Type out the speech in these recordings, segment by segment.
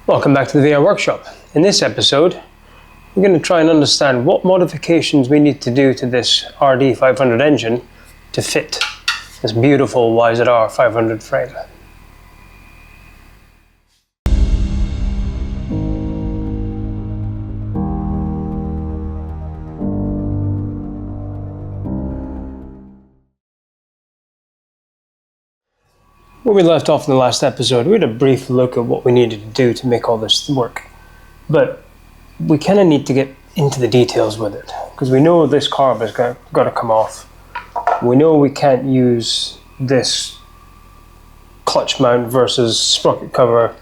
Welcome back to the VR workshop. In this episode, we're going to try and understand what modifications we need to do to this RZV500 engine to fit this beautiful YZR500 frame. Where we left off in the last episode, we had a brief look at what we needed to do to make all this work. But we kind of need to get into the details with it, because we know this carb has got to come off. We know we can't use this clutch mount versus sprocket cover.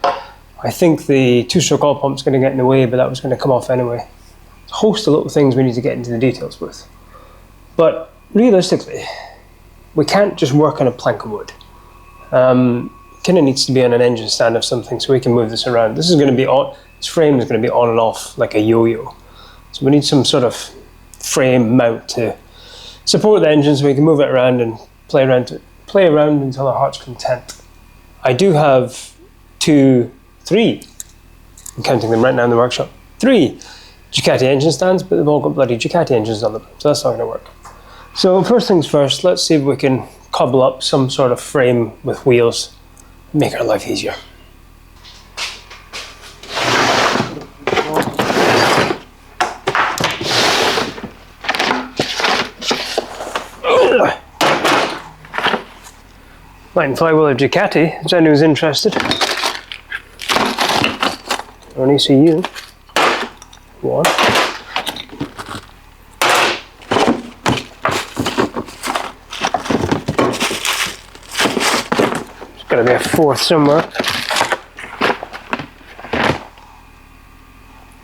I think the two-stroke oil pump is going to get in the way, but that was going to come off anyway. A host of little things we need to get into the details with. But realistically, we can't just work on a plank of wood. Kind of needs to be on an engine stand of something so we can move this around. This is going to be on, this frame is going to be on and off like a yo-yo. So we need some sort of frame mount to support the engine so we can move it around and play around until our heart's content. I do have three, I'm counting them right now in the workshop, 3 Ducati engine stands, but they've all got bloody Ducati engines on them, so that's not going to work. So first things first, let's see if we can cobble up some sort of frame with wheels, make our life easier. Light and flywheel of Ducati, if anyone's interested. Only see you. One. There's got to be a 4th somewhere.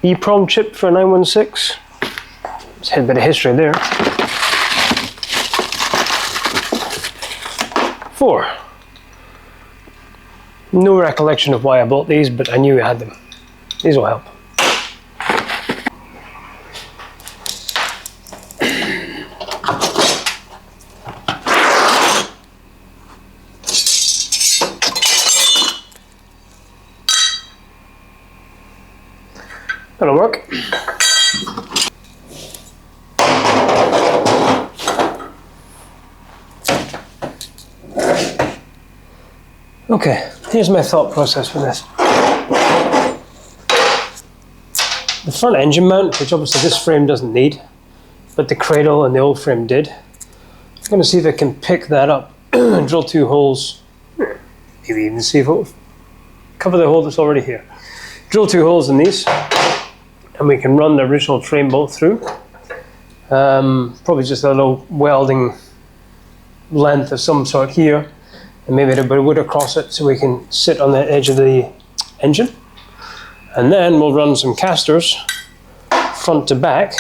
EEPROM chip for a 916. Let's hit a bit of history there. 4. No recollection of why I bought these, but I knew I had them. These will help. That'll work. Okay, here's my thought process for this. The front engine mount, which obviously this frame doesn't need, but the cradle and the old frame did. I'm going to see if I can pick that up and drill 2 holes, maybe even see if it'll cover the hole that's already here. Drill 2 holes in these, and we can run the original frame bolt through. Probably just a little welding length of some sort here, and maybe a bit of wood across it so we can sit on the edge of the engine. And then we'll run some casters front to back.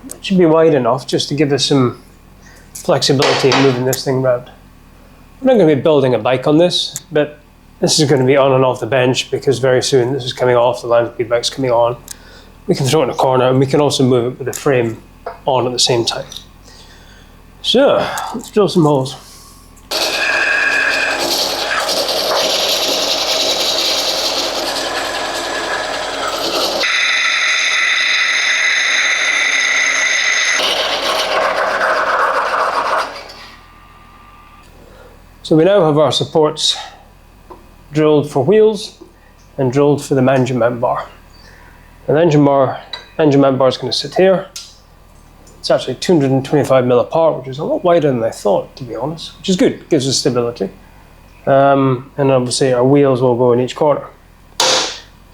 It should be wide enough just to give us some flexibility in moving this thing around. I'm not going to be building a bike on this, but this is going to be on and off the bench because very soon this is coming off, the land speed bike's coming on. We can throw it in a corner and we can also move it with the frame on at the same time. So, let's drill some holes. So we now have our supports drilled for wheels and drilled for the engine mount bar. And the engine mount bar is going to sit here. It's actually 225mm apart, which is a lot wider than I thought, to be honest, which is good, it gives us stability. And obviously our wheels will go in each corner.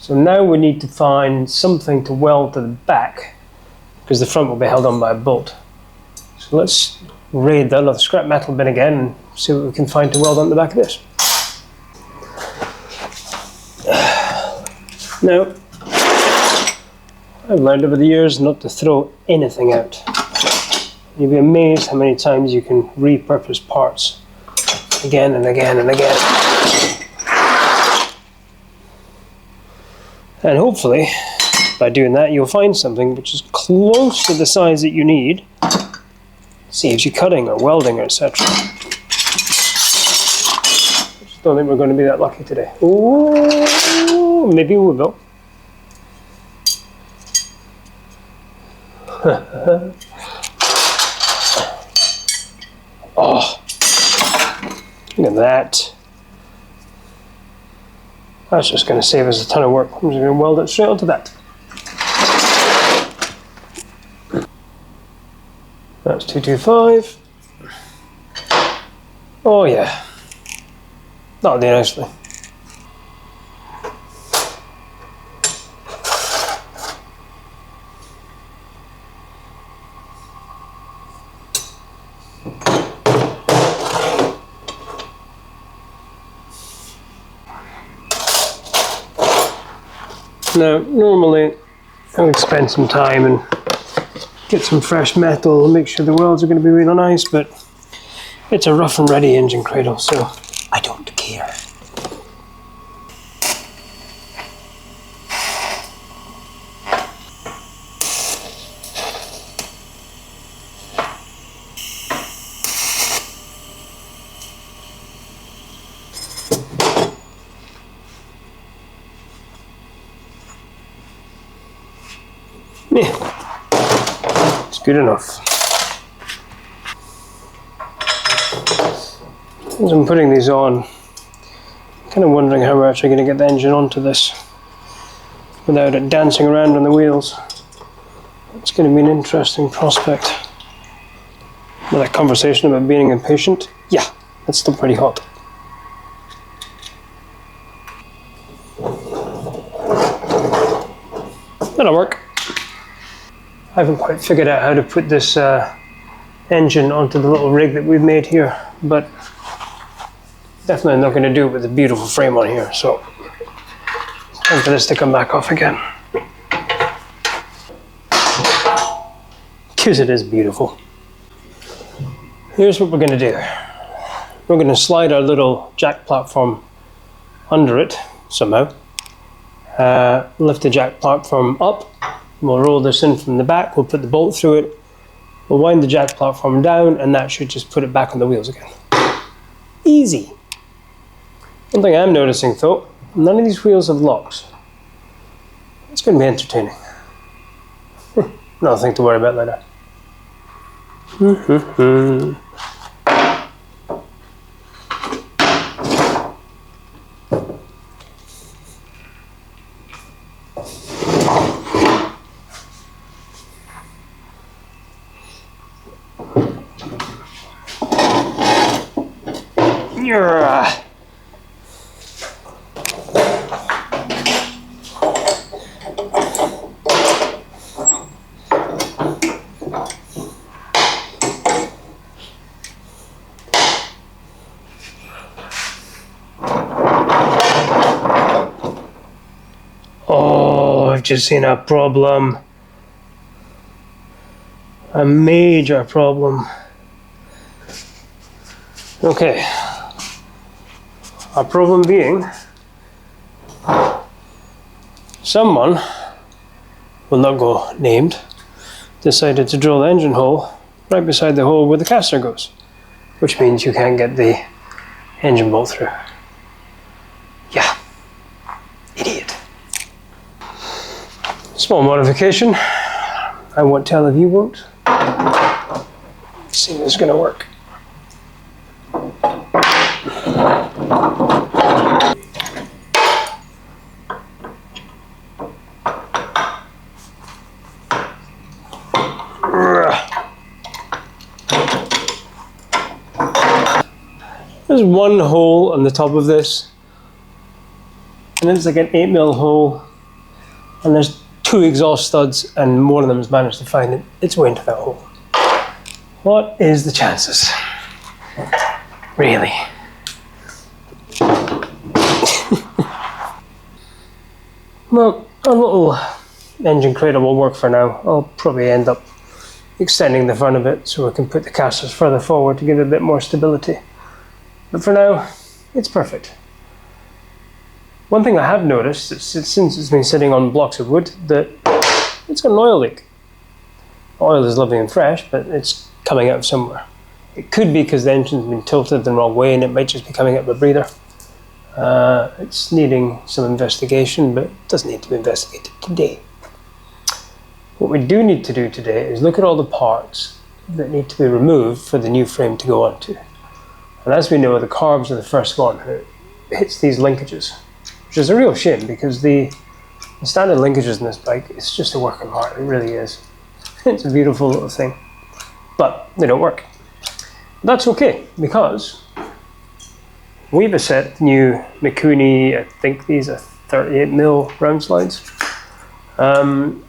So now we need to find something to weld to the back, because the front will be held on by a bolt. So let's raid that other scrap metal bin again and see what we can find to weld on the back of this. Now, I've learned over the years not to throw anything out. You'll be amazed how many times you can repurpose parts again and again and again. And hopefully, by doing that, you'll find something which is close to the size that you need. Saves you cutting or welding or etc. Don't think we're going to be that lucky today. Ooh. Oh, maybe we will. Oh, look at that. That's just going to save us a ton of work. I'm just going to weld it straight onto that. That's 225. Oh yeah, that'll do nicely. Now, normally I would spend some time and get some fresh metal and make sure the welds are going to be really nice, but it's a rough and ready engine cradle, so I don't care. Yeah, it's good enough. As I'm putting these on, I'm kind of wondering how we're actually going to get the engine onto this without it dancing around on the wheels. It's going to be an interesting prospect. With that conversation about being impatient, yeah, that's still pretty hot. That'll work. I haven't quite figured out how to put this engine onto the little rig that we've made here, but definitely not going to do it with a beautiful frame on here, so time for this to come back off again. Because it is beautiful. Here's what we're going to do. We're going to slide our little jack platform under it somehow. Lift the jack platform up. We'll roll this in from the back, we'll put the bolt through it, we'll wind the jack platform down, and that should just put it back on the wheels again. Easy. One thing I'm noticing though, none of these wheels have locks. It's going to be entertaining. Nothing to worry about later. Oh, I've just seen a problem. A major problem. Okay. Our problem being, someone, will not go named, decided to drill the engine hole right beside the hole where the caster goes, which means you can't get the engine bolt through. Yeah, idiot. Small modification. I won't tell if you won't. Let's see if it's going to work. There's one hole on the top of this, and it's like an 8mm hole, and there's 2 exhaust studs, and one of them has managed to find it. It's way into that hole. What is the chances? Really? Well, a little engine cradle will work for now. I'll probably end up extending the front of it so we can put the casters further forward to give it a bit more stability. But for now, it's perfect. One thing I have noticed is since it's been sitting on blocks of wood, that it's got an oil leak. Oil is lovely and fresh, but it's coming out of somewhere. It could be because the engine's been tilted the wrong way and it might just be coming out of a breather. It's needing some investigation, but it doesn't need to be investigated today. What we do need to do today is look at all the parts that need to be removed for the new frame to go onto. And as we know, the carbs are the first one who hits these linkages, which is a real shame because the standard linkages in this bike, it's just a work of art, it really is. It's a beautiful little thing, but they don't work. That's okay, because we've a set new Mikuni, I think these are 38mm round slides, and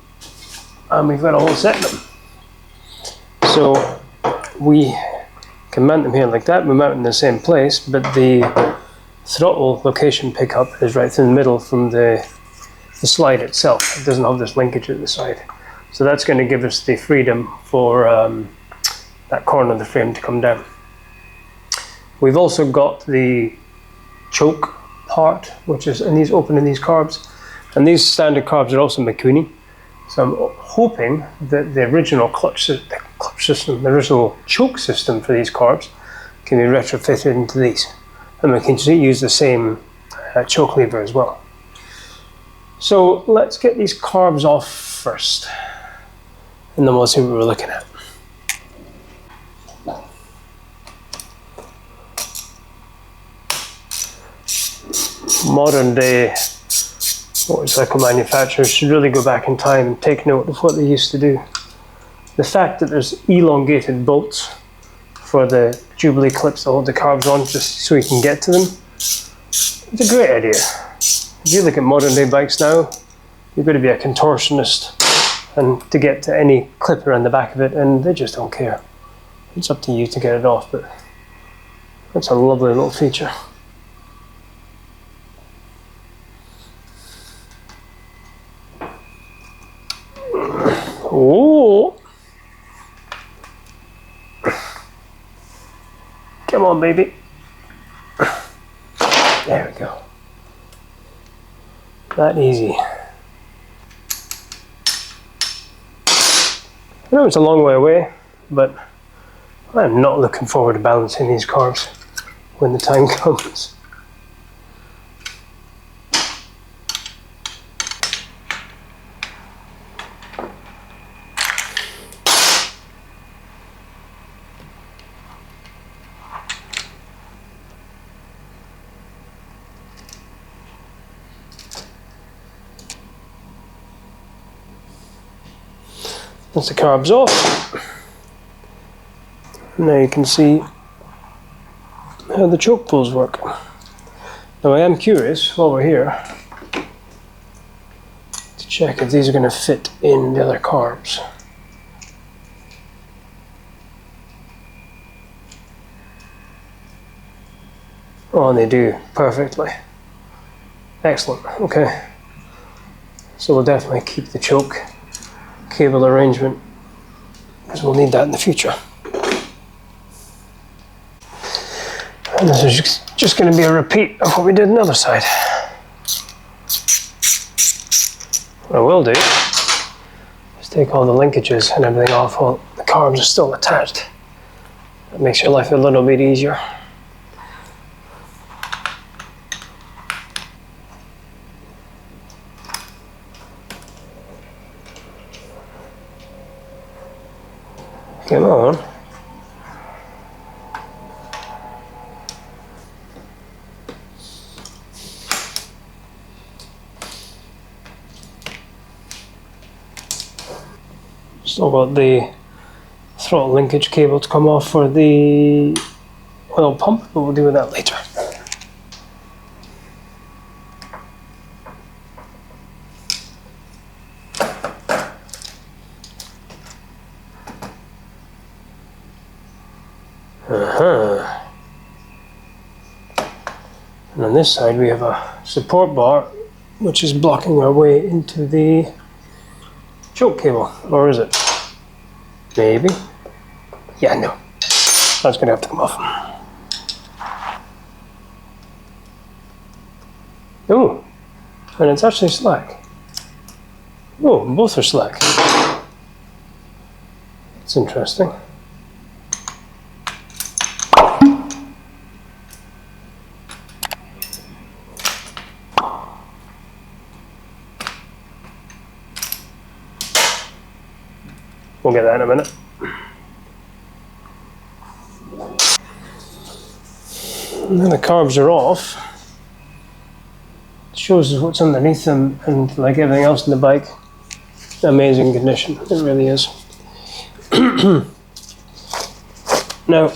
we've got a whole set of them. So we can mount them here like that, we mount in the same place, but the throttle location pickup is right through the middle from the slide itself. It doesn't have this linkage at the side. So that's going to give us the freedom for that corner of the frame to come down. We've also got the choke part, which is, and these open in these carbs. And these standard carbs are also Mikuni. So I'm hoping that the original clutch system, the original choke system for these carbs can be retrofitted into these. And we can use the same choke lever as well. So let's get these carbs off first, and then we'll see what we're looking at. Modern day motorcycle manufacturers should really go back in time and take note of what they used to do. The fact that there's elongated bolts for the Jubilee clips to hold the carbs on just so you can get to them, it's a great idea. If you look at modern day bikes now, you've got to be a contortionist and to get to any clip around the back of it, and they just don't care. It's up to you to get it off, but that's a lovely little feature. Oh! Come on, baby. There we go. That easy. I know it's a long way away, but I'm not looking forward to balancing these carbs when the time comes. Once the carbs off, now you can see how the choke pulls work. Now I am curious, while we're here, to check if these are going to fit in the other carbs. Oh, and they do perfectly. Excellent. Okay, so we'll definitely keep the choke cable arrangement because we'll need that in the future. And this is just going to be a repeat of what we did on the other side. What I will do is take all the linkages and everything off while the carbs are still attached. That makes your life a little bit easier. Come on. Still got the throttle linkage cable to come off for the oil pump, but we'll deal with that later. And on this side we have a support bar which is blocking our way into the choke cable, or is it? Maybe? Yeah, no. That's going to have to come off. Oh, and it's actually slack. Oh, both are slack. It's interesting. We'll get that in a minute. And then the carbs are off. It shows us what's underneath them, and like everything else in the bike, amazing condition. It really is. Now,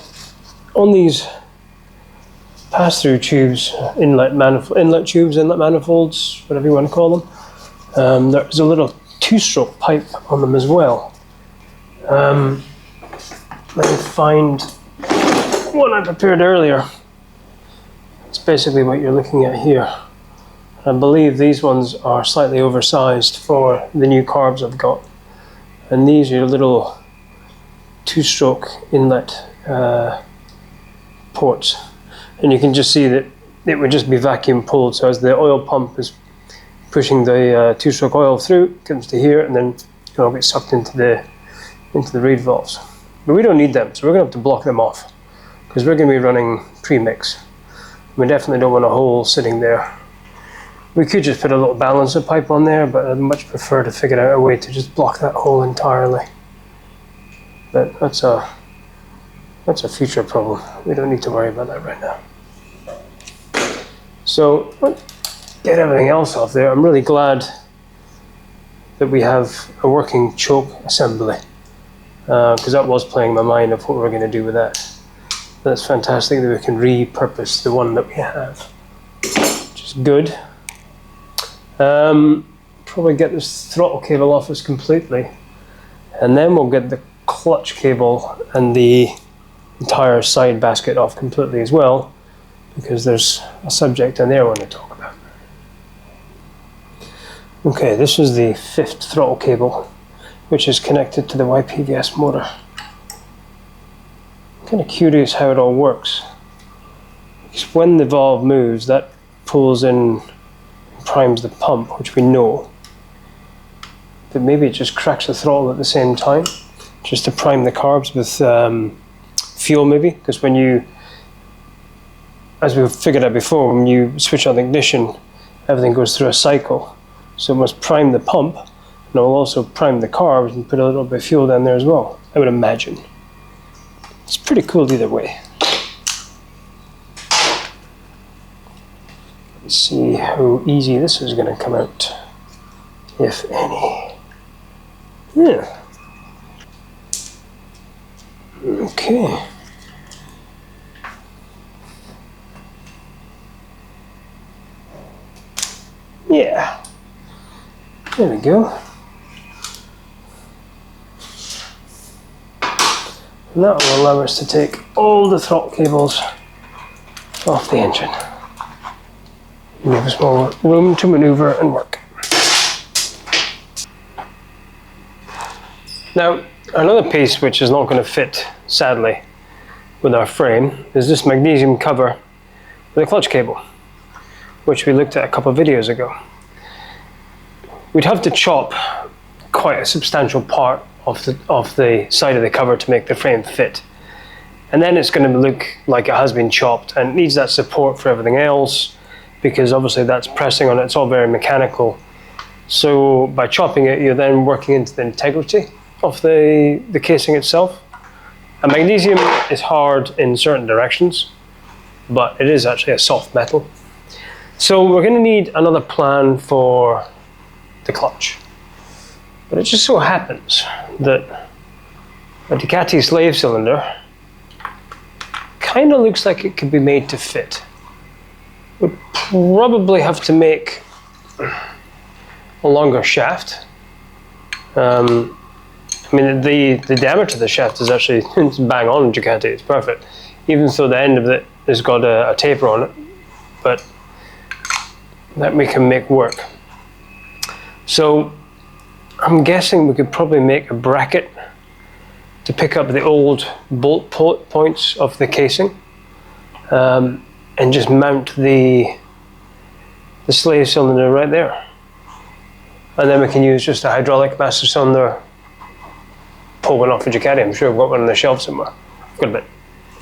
on these pass-through tubes, inlet tubes, inlet manifolds, whatever you want to call them, there's a little two-stroke pipe on them as well. Let me find one I prepared earlier. It's basically what you're looking at here. I believe these ones are slightly oversized for the new carbs I've got. And these are little two-stroke inlet ports. And you can just see that it would just be vacuum pulled. So as the oil pump is pushing the two-stroke oil through, it comes to here, and then it all gets sucked into the reed valves. But we don't need them, so we're going to have to block them off, because we're going to be running pre-mix. We definitely don't want a hole sitting there. We could just put a little balancer pipe on there, but I'd much prefer to figure out a way to just block that hole entirely. But that's a future problem. We don't need to worry about that right now. So, get everything else off there. I'm really glad that we have a working choke assembly, because that was playing my mind of what we're going to do with that. That's fantastic that we can repurpose the one that we have, which is good. Probably get this throttle cable off us completely, and then we'll get the clutch cable and the entire side basket off completely as well, because there's a subject in there I want to talk about. Okay, this is the 5th throttle cable, which is connected to the YPVS motor. I'm kind of curious how it all works, because when the valve moves, that pulls in, primes the pump, which we know, but maybe it just cracks the throttle at the same time, just to prime the carbs with fuel maybe, because when you, as we've figured out before, when you switch on the ignition, everything goes through a cycle, so it must prime the pump, and it will also prime the carbs and put a little bit of fuel down there as well, I would imagine. It's pretty cool either way. Let's see how easy this is going to come out, if any. Yeah. Okay. Yeah. There we go. And that will allow us to take all the throttle cables off the engine. Give us more room to maneuver and work. Now, another piece which is not going to fit, sadly, with our frame is this magnesium cover with a clutch cable, which we looked at a couple of videos ago. We'd have to chop quite a substantial part of the side of the cover to make the frame fit. And then it's going to look like it has been chopped, and it needs that support for everything else, because obviously that's pressing on it. It's all very mechanical. So by chopping it, you're then working into the integrity of the casing itself. And magnesium is hard in certain directions, but it is actually a soft metal. So we're going to need another plan for the clutch. But it just so happens that a Ducati slave cylinder kind of looks like it could be made to fit. We'd probably have to make a longer shaft. I mean, the diameter of the shaft is actually it's bang on Ducati, it's perfect. Even though the end of it has got a taper on it, but that we can make work. So I'm guessing we could probably make a bracket to pick up the old bolt points of the casing, and just mount the slave cylinder right there. And then we can use just a hydraulic master cylinder, pull one off a Ducati. I'm sure I've got one on the shelf somewhere. I've got about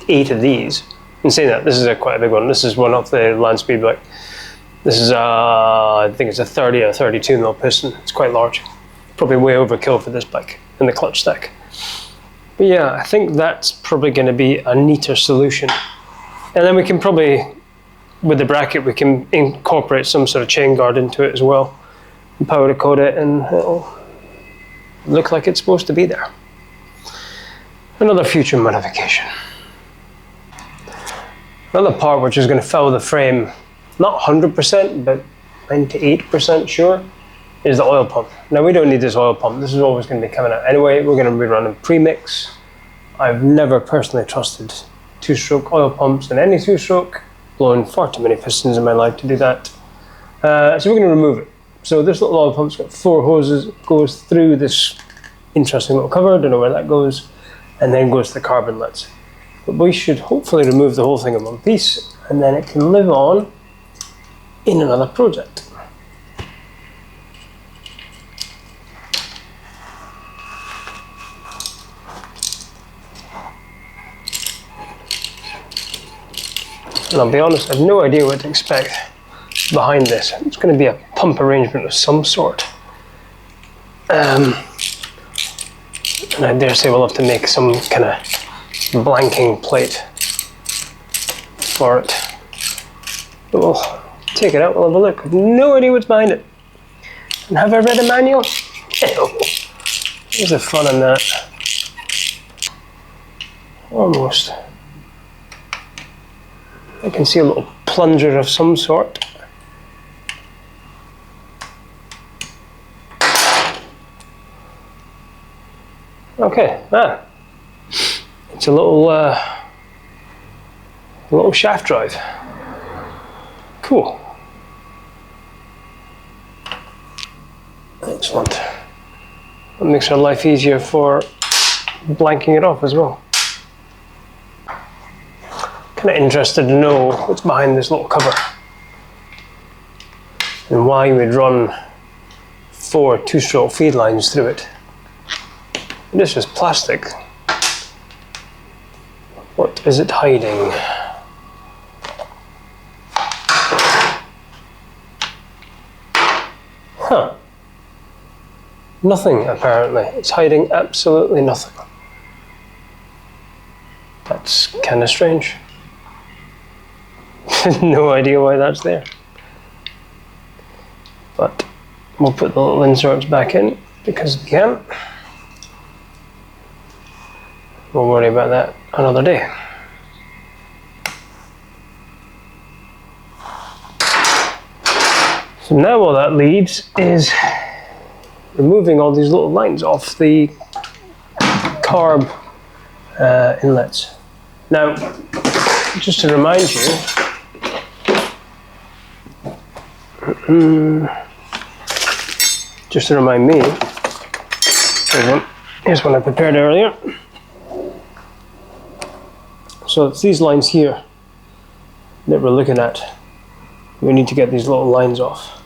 8 of these. And saying that, this is quite a big one. This is one off the Land Speed bike. This is I think it's a 30 or 32 mil piston. It's quite large. probably way overkill for this bike and the clutch stack. But yeah, I think that's probably going to be a neater solution. And then we can probably, with the bracket, we can incorporate some sort of chain guard into it as well, and powder coat it, and it'll look like it's supposed to be there. Another future modification. Another part which is going to foul the frame, not 100%, but 98% sure, is the oil pump. Now we don't need this oil pump. This is always going to be coming out anyway. We're going to be running premix. I've never personally trusted two-stroke oil pumps in any two-stroke. Blown far too many pistons in my life to do that. So we're going to remove it. So this little oil pump's got 4 hoses. It goes through this interesting little cover. Don't know where that goes, and then goes to the carb inlets. But we should hopefully remove the whole thing in one piece, and then it can live on in another project. And I'll be honest, I have no idea what to expect behind this. It's going to be a pump arrangement of some sort. And I dare say we'll have to make some kind of blanking plate for it. But we'll take it out, we'll have a look. I have no idea what's behind it. And have I read a manual? No. There's the fun in that. Almost. I can see a little plunger of some sort. Okay, it's a little shaft drive. Cool. Excellent. That makes our life easier for blanking it off as well. Kind of interested to know what's behind this little cover and why we'd run 4 two-stroke feed lines through it. This is plastic. What is it hiding? Huh. Nothing, apparently. It's hiding absolutely nothing. That's kind of strange. No idea why that's there. But we'll put the little inserts back in because we can. We'll worry about that another day. So now all that leaves is removing all these little lines off the carb inlets. Now, just to remind you, just to remind me, here's one I prepared earlier. So it's these lines here that we're looking at. We need to get these little lines off.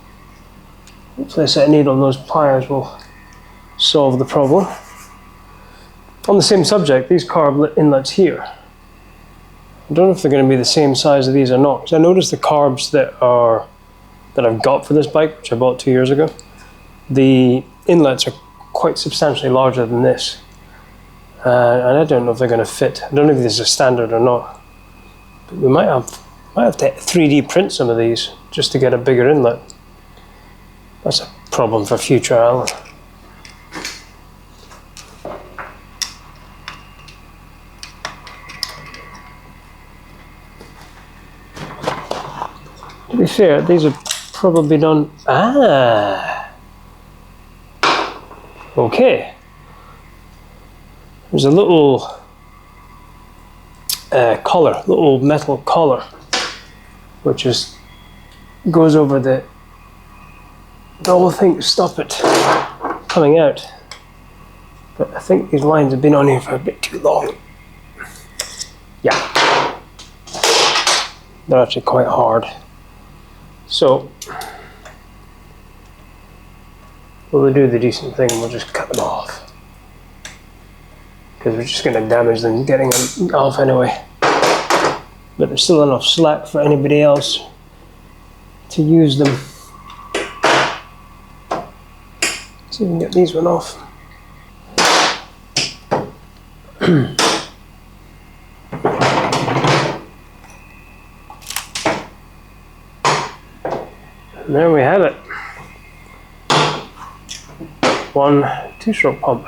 Hopefully a set of needle and those pliers will solve the problem. On the same subject, these carb inlets here. I don't know if they're going to be the same size as these or not, because I noticed the carbs that I've got for this bike, which I bought 2 years ago, the inlets are quite substantially larger than this. And I don't know if they're going to fit. I don't know if this is a standard or not. But we might have to 3D print some of these just to get a bigger inlet. That's a problem for future Alan. To be fair, these are probably done. Okay. There's a little collar, little metal collar, which goes over the whole thing to stop it coming out. But I think these lines have been on here for a bit too long. Yeah, they're actually quite hard. So we'll do the decent thing and we'll just cut them off, because we're just going to damage them getting them off anyway. But there's still enough slack for anybody else to use them. See if we can get these one off. And there we have it. One 2-stroke pump.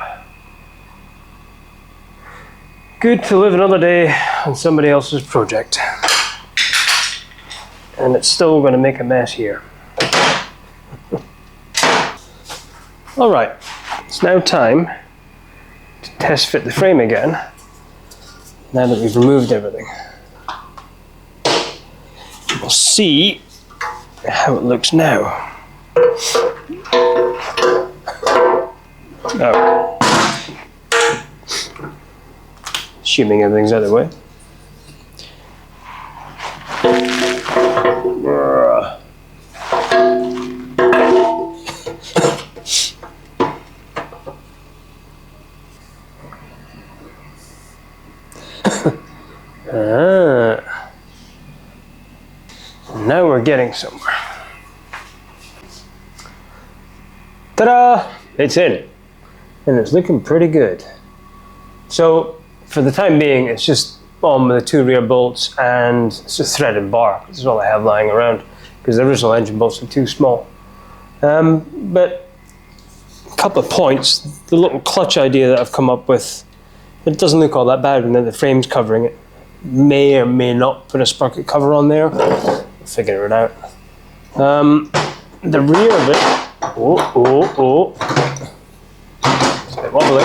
Good to live another day on somebody else's project. And it's still going to make a mess here. Alright, it's now time to test fit the frame again, now that we've removed everything. We'll see how it looks now. Oh. Assuming everything's out of the way. Now we're getting somewhere. Ta-da! It's in. And it's looking pretty good. So, for the time being, it's just on with the 2 rear bolts and it's a threaded bar. This is all I have lying around because the original engine bolts are too small. But a couple of points. The little clutch idea that I've come up with, it doesn't look all that bad when the frame's covering it. May or may not put a sprocket cover on there. We'll figure it out. The rear of it, it's a bit wobbly.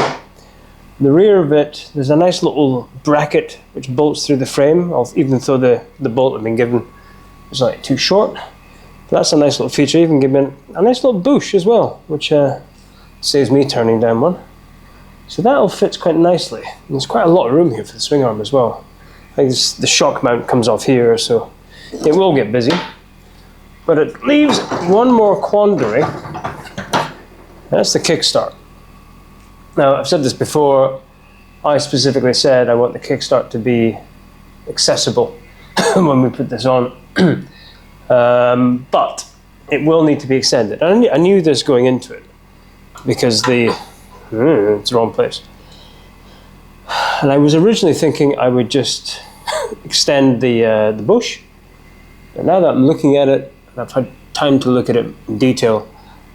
The rear of it, there's a nice little bracket which bolts through the frame, even though the bolt I've been given is like too short. But that's a nice little feature. Even given a nice little bush as well, which saves me turning down one. So that all fits quite nicely. And there's quite a lot of room here for the swing arm as well. I think the shock mount comes off here, so it will get busy. But it leaves one more quandary. That's the kickstart. Now, I've said this before. I specifically said I want the kickstart to be accessible when we put this on. But it will need to be extended. I knew this going into it because it's the wrong place. And I was originally thinking I would just extend the bush. But now that I'm looking at it, and I've had time to look at it in detail,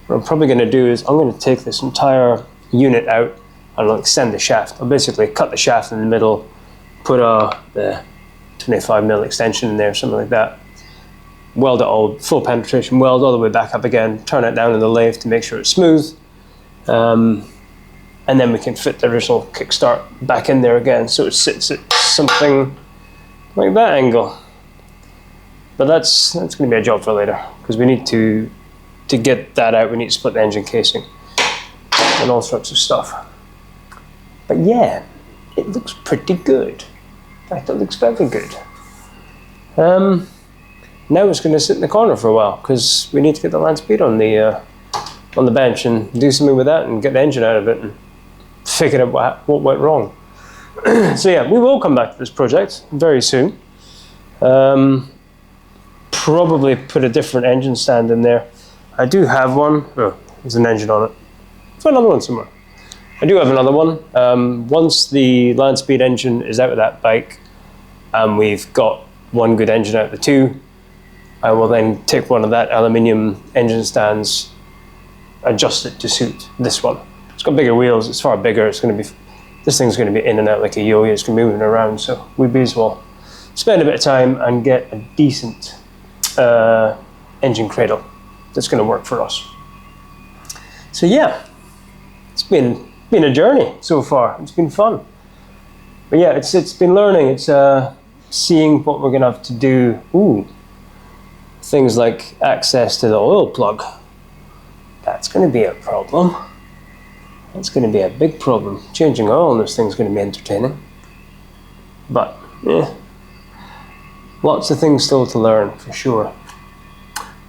what I'm probably going to do is I'm going to take this entire unit out and I'll extend the shaft. I'll basically cut the shaft in the middle, put the 25mm extension in there, something like that. Weld it all, full penetration weld all the way back up again, turn it down in the lathe to make sure it's smooth. And then we can fit the original kickstart back in there again so it sits at something like that angle. But that's going to be a job for later because we need to get that out. We need to split the engine casing and all sorts of stuff. But yeah, it looks pretty good. In fact, it looks very good. Now it's going to sit in the corner for a while because we need to get the land speed on the bench and do something with that and get the engine out of it and figure out what went wrong. So yeah, we will come back to this project very soon. Probably put a different engine stand in there. I do have one. Oh, there's an engine on it. There's another one somewhere. I do have another one. Once the land speed engine is out of that bike and we've got one good engine out of the 2, I will then take one of that aluminium engine stands, adjust it to suit this one. It's got bigger wheels, it's far bigger, this thing's going to be in and out like a yo-yo, it's going to be moving around, so we may as well spend a bit of time and get a decent engine cradle that's going to work for us. So yeah, it's been a journey so far, it's been fun. But yeah, it's been learning, it's seeing what we're going to have to do. Things like access to the oil plug. That's going to be a problem. That's going to be a big problem. Changing oil on this thing's going to be entertaining. But, yeah. Lots of things still to learn, for sure.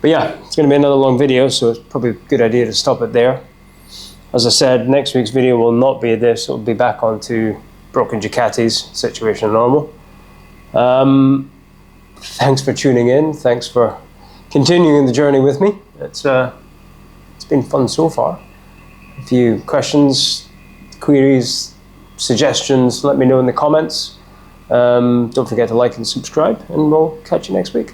But yeah, it's going to be another long video, so it's probably a good idea to stop it there. As I said, next week's video will not be this. It'll be back onto broken Ducatis, situation normal. Thanks for tuning in. Thanks for continuing the journey with me. It's been fun so far. If you questions, queries, suggestions, let me know in the comments. Don't forget to like and subscribe, and we'll catch you next week.